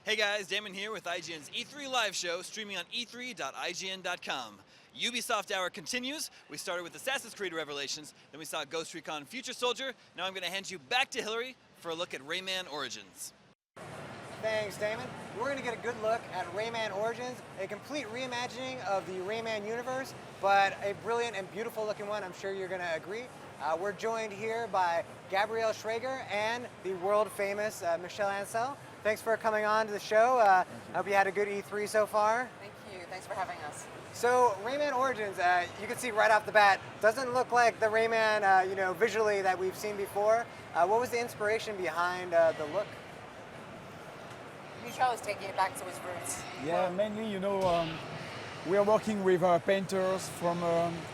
Hey guys, Damon here with IGN's E3 Live Show, streaming on e3.ign.com. Ubisoft Hour continues. We started with Assassin's Creed Revelations, then we saw Ghost Recon Future Soldier. Now I'm going to hand you back to Hillary for a look at Rayman Origins. Thanks, Damon. We're going to get a good look at Rayman Origins, a complete reimagining of the Rayman universe, but a brilliant and beautiful looking one. I'm sure you're going to agree. We're joined here by Gabrielle Schrager and the world famous Michelle Ansel. Thanks for coming on to the show. I hope you had a good E3 so far. Thank you. Thanks for having us. So Rayman Origins, you can see right off the bat, doesn't look like the Rayman, visually that we've seen before. What was the inspiration behind the look? Michel is taking it back to his roots. Yeah, mainly, we are working with painters from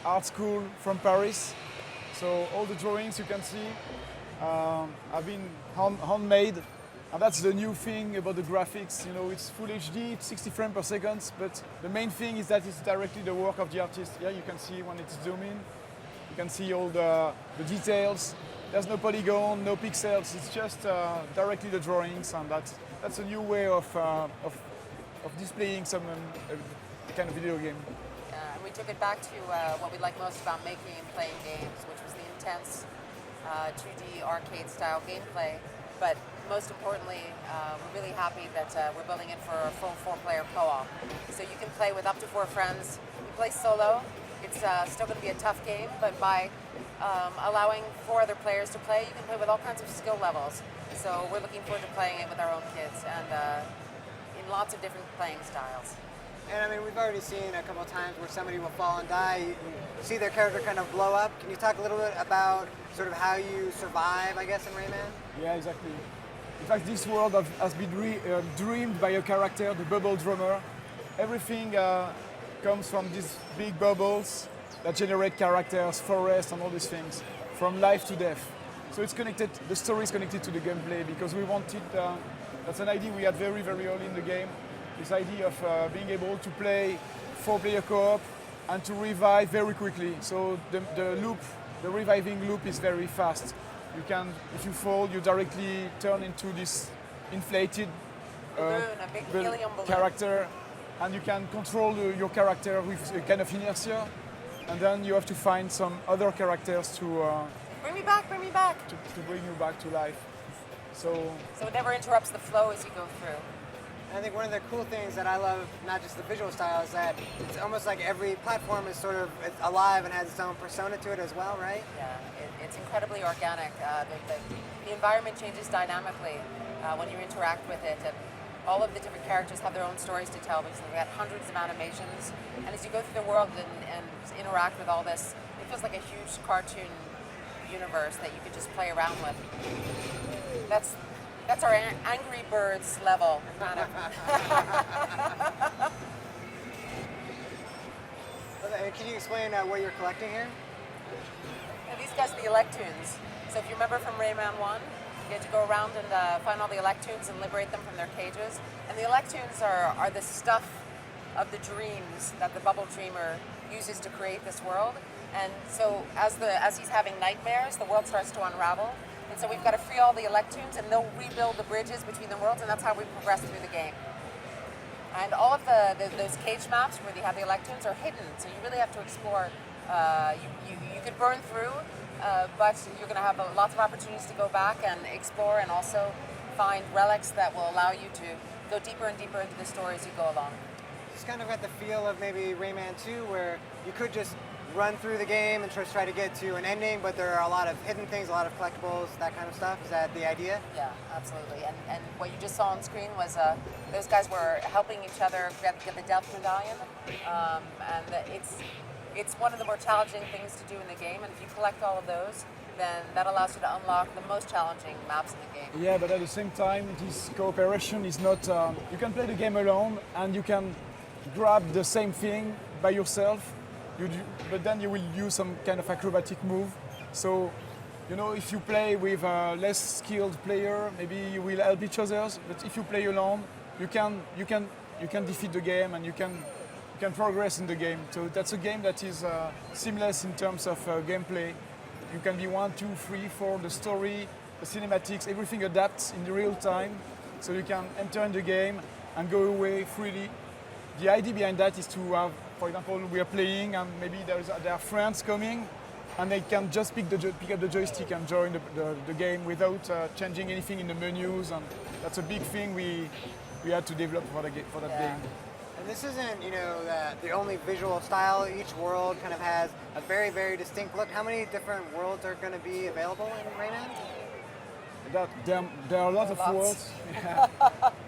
art school from Paris. So all the drawings you can see have been handmade. And that's the new thing about the graphics. It's full HD, it's 60 frames per second, but the main thing is that it's directly the work of the artist. Yeah, you can see when it's zoom in, you can see all the details. There's no polygon, no pixels. It's just directly the drawings, and that's a new way of displaying some kind of video game. And we took it back to what we like most about making and playing games, which was the intense 2D arcade-style gameplay. But most importantly, we're really happy that we're building it for a full 4-player co-op. So you can play with up to 4 friends. You play solo. It's still going to be a tough game, but by allowing 4 other players to play, you can play with all kinds of skill levels. So we're looking forward to playing it with our own kids and in lots of different playing styles. And I mean, we've already seen a couple of times where somebody will fall and die. You see their character kind of blow up. Can you talk a little bit about sort of how you survive, I guess, in Rayman? Yeah, exactly. In fact, this world has been dreamed by a character, the bubble drummer. Everything comes from these big bubbles that generate characters, forests, and all these things, from life to death. So it's connected, the story is connected to the gameplay because we wanted, that's an idea we had very, very early in the game, this idea of being able to play 4-player co-op and to revive very quickly. So the reviving loop is very fast. You can, if you fall, you directly turn into this inflated Balloon, a big helium balloon. character, and you can control your character with a kind of inertia, and then you have to find some other characters to Bring me back, bring me back. to bring you back to life. So it never interrupts the flow as you go through. I think one of the cool things that I love, not just the visual style, is that it's almost like every platform is sort of alive and has its own persona to it as well, right? Yeah, it's incredibly organic. The environment changes dynamically when you interact with it, and all of the different characters have their own stories to tell because they've got hundreds of animations. And as you go through the world and interact with all this, it feels like a huge cartoon universe that you could just play around with. That's our Angry Birds level, kind of. Can you explain what you're collecting here? And these guys are the Electoons. So if you remember from Rayman 1, you had to go around and find all the Electoons and liberate them from their cages. And the Electoons are the stuff of the dreams that the Bubble Dreamer uses to create this world. And so as he's having nightmares, the world starts to unravel. And so we've got to free all the Electoons, and they'll rebuild the bridges between the worlds, and that's how we progress through the game. And all of those cage maps where they have the Electoons are hidden, so you really have to explore. You could burn through, but you're going to have lots of opportunities to go back and explore, and also find relics that will allow you to go deeper and deeper into the story as you go along. It's kind of got the feel of maybe Rayman 2, where you could just run through the game and try to get to an ending, but there are a lot of hidden things, a lot of collectibles, that kind of stuff. Is that the idea? Yeah, absolutely. And what you just saw on screen was those guys were helping each other get the Delft Medallion, and it's one of the more challenging things to do in the game. And if you collect all of those, then that allows you to unlock the most challenging maps in the game. yeah, but at the same time, this cooperation is not. You can play the game alone, and you can grab the same thing by yourself. But then you will use some kind of acrobatic move. So, if you play with a less skilled player, maybe you will help each other. But if you play alone, you can defeat the game, and you can progress in the game. So that's a game that is seamless in terms of gameplay. You can be 1, 2, 3, 4. The story, the cinematics, everything adapts in real time. so you can enter in the game and go away freely. The idea behind that is to have, for example, we are playing and maybe there are friends coming, and they can just pick up the joystick and join the game without changing anything in the menus, and that's a big thing we had to develop for that game. And this isn't, you know, the only visual style. Each world kind of has a very, very distinct look. How many different worlds are going to be available in Rayman? There are a lot of worlds, yeah.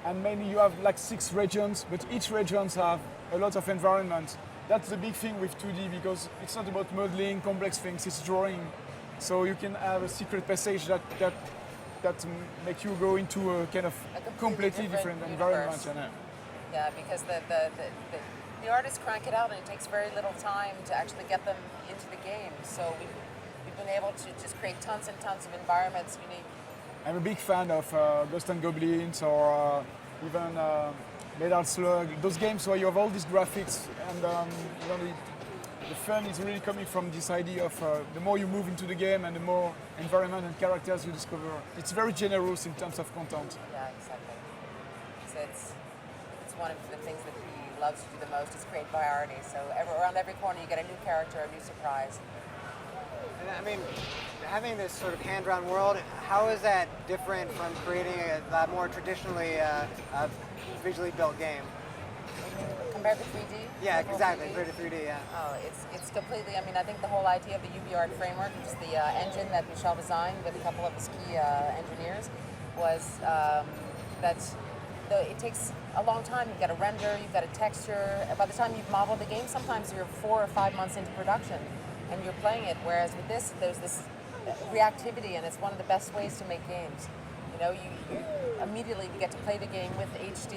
And mainly you have like 6 regions, but each regions have a lot of environments. That's the big thing with 2D, because it's not about modeling complex things, it's drawing. So you can have a secret passage that make you go into a kind of completely different environment. Yeah, because the artists crank it out and it takes very little time to actually get them into the game. So we've been able to just create tons and tons of environments unique. I'm a big fan of Ghosts and Goblins, or even Metal Slug, those games where you have all these graphics, and you know, the fun is really coming from this idea of the more you move into the game and the more environment and characters you discover. It's very generous in terms of content. Yeah, exactly. So it's one of the things that he loves to do the most is create variety. So around every corner you get a new character, a new surprise. And I mean, having this sort of hand-drawn world, how is that different from creating a more traditionally visually built game? Compared to 3D? Yeah, exactly, compared to 3D, yeah. Oh, it's completely, I mean, I think the whole idea of the UbiArt framework, which is the engine that Michel designed with a couple of his key engineers, was that it takes a long time. You've got to render, you've got to texture. By the time you've modeled the game, sometimes you're 4 or 5 months into production and you're playing it, whereas with this, there's this reactivity, and it's one of the best ways to make games. You know, you immediately get to play the game with HD,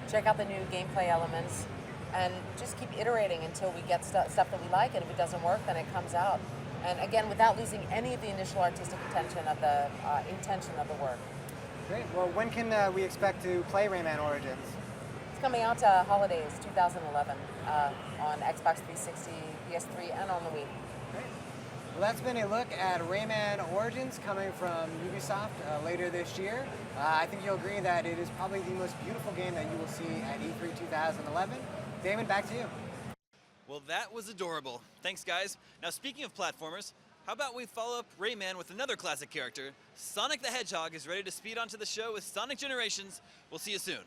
check out the new gameplay elements, and just keep iterating until we get stuff that we like, and if it doesn't work, then it comes out. And again, without losing any of the initial artistic intention of the work. Great. Well, when can we expect to play Rayman Origins? It's coming out holidays 2011 on Xbox 360, PS3, and on the Wii. Great. Well, that's been a look at Rayman Origins coming from Ubisoft later this year. I think you'll agree that it is probably the most beautiful game that you will see at E3 2011. Damon, back to you. Well, that was adorable. Thanks, guys. Now, speaking of platformers, how about we follow up Rayman with another classic character? Sonic the Hedgehog is ready to speed onto the show with Sonic Generations. We'll see you soon.